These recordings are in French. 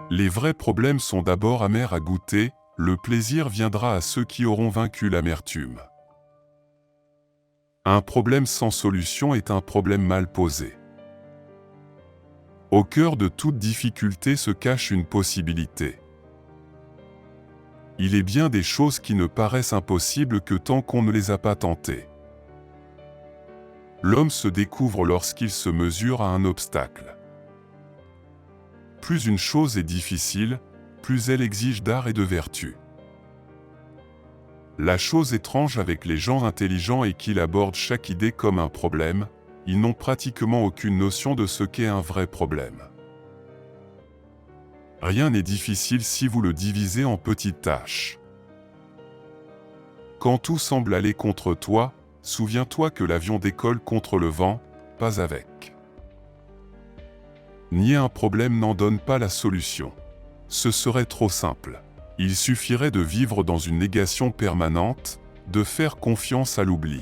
Les vrais problèmes sont d'abord amers à goûter, le plaisir viendra à ceux qui auront vaincu l'amertume. Un problème sans solution est un problème mal posé. Au cœur de toute difficulté se cache une possibilité. Il est bien des choses qui ne paraissent impossibles que tant qu'on ne les a pas tentées. L'homme se découvre lorsqu'il se mesure à un obstacle. Plus une chose est difficile, plus elle exige d'art et de vertu. La chose étrange avec les gens intelligents est qu'ils abordent chaque idée comme un problème, ils n'ont pratiquement aucune notion de ce qu'est un vrai problème. Rien n'est difficile si vous le divisez en petites tâches. Quand tout semble aller contre toi, souviens-toi que l'avion décolle contre le vent, pas avec. Nier un problème n'en donne pas la solution. Ce serait trop simple. Il suffirait de vivre dans une négation permanente, de faire confiance à l'oubli.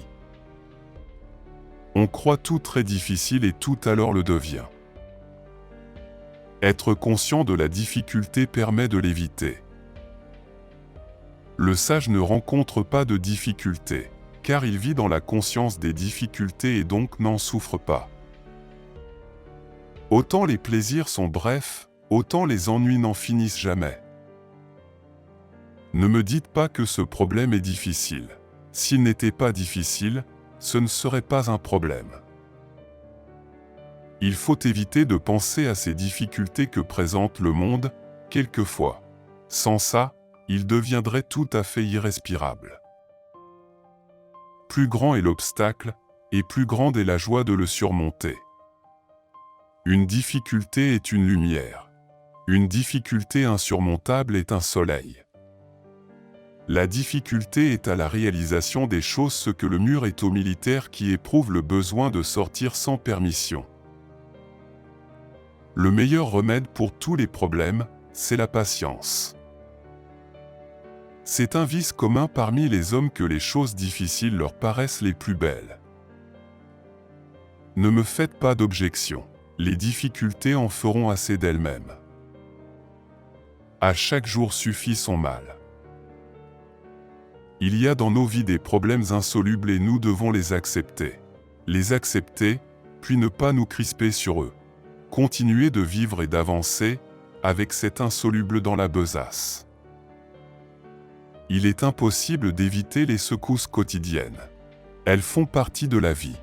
On croit tout très difficile et tout alors le devient. Être conscient de la difficulté permet de l'éviter. Le sage ne rencontre pas de difficultés, car il vit dans la conscience des difficultés et donc n'en souffre pas. Autant les plaisirs sont brefs, autant les ennuis n'en finissent jamais. Ne me dites pas que ce problème est difficile. S'il n'était pas difficile, ce ne serait pas un problème. Il faut éviter de penser à ces difficultés que présente le monde, quelquefois. Sans ça, il deviendrait tout à fait irrespirable. Plus grand est l'obstacle, et plus grande est la joie de le surmonter. Une difficulté est une lumière. Une difficulté insurmontable est un soleil. La difficulté est à la réalisation des choses ce que le mur est aux militaires qui éprouvent le besoin de sortir sans permission. Le meilleur remède pour tous les problèmes, c'est la patience. C'est un vice commun parmi les hommes que les choses difficiles leur paraissent les plus belles. Ne me faites pas d'objection. Les difficultés en feront assez d'elles-mêmes. À chaque jour suffit son mal. Il y a dans nos vies des problèmes insolubles et nous devons les accepter. Les accepter, puis ne pas nous crisper sur eux. Continuer de vivre et d'avancer, avec cet insoluble dans la besace. Il est impossible d'éviter les secousses quotidiennes. Elles font partie de la vie.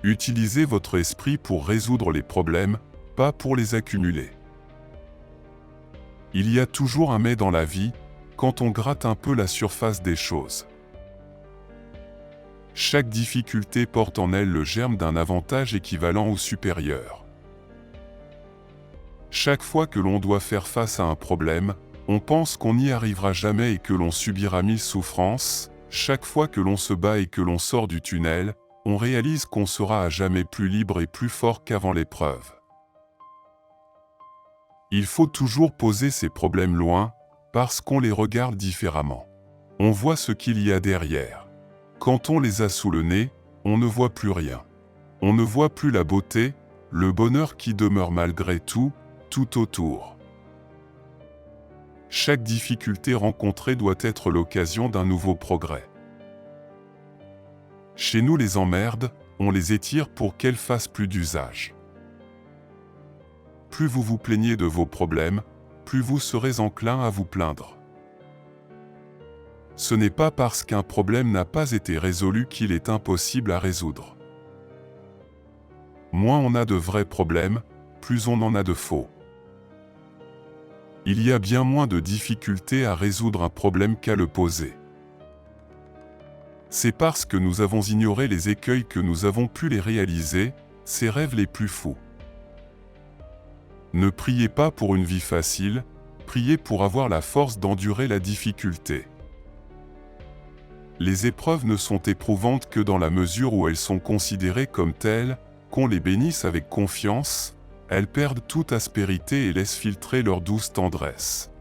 Utilisez votre esprit pour résoudre les problèmes, pas pour les accumuler. Il y a toujours un mais dans la vie, quand on gratte un peu la surface des choses. Chaque difficulté porte en elle le germe d'un avantage équivalent ou supérieur. Chaque fois que l'on doit faire face à un problème, on pense qu'on n'y arrivera jamais et que l'on subira 1000 souffrances. Chaque fois que l'on se bat et que l'on sort du tunnel, on réalise qu'on sera à jamais plus libre et plus fort qu'avant l'épreuve. Il faut toujours poser ces problèmes loin, parce qu'on les regarde différemment. On voit ce qu'il y a derrière. Quand on les a sous le nez, on ne voit plus rien. On ne voit plus la beauté, le bonheur qui demeure malgré tout, tout autour. Chaque difficulté rencontrée doit être l'occasion d'un nouveau progrès. Chez nous les emmerdes, on les étire pour qu'elles fassent plus d'usage. Plus vous vous plaignez de vos problèmes, plus vous serez enclin à vous plaindre. Ce n'est pas parce qu'un problème n'a pas été résolu qu'il est impossible à résoudre. Moins on a de vrais problèmes, plus on en a de faux. Il y a bien moins de difficultés à résoudre un problème qu'à le poser. C'est parce que nous avons ignoré les écueils que nous avons pu les réaliser, ces rêves les plus fous. Ne priez pas pour une vie facile, priez pour avoir la force d'endurer la difficulté. Les épreuves ne sont éprouvantes que dans la mesure où elles sont considérées comme telles, qu'on les bénisse avec confiance, elles perdent toute aspérité et laissent filtrer leur douce tendresse.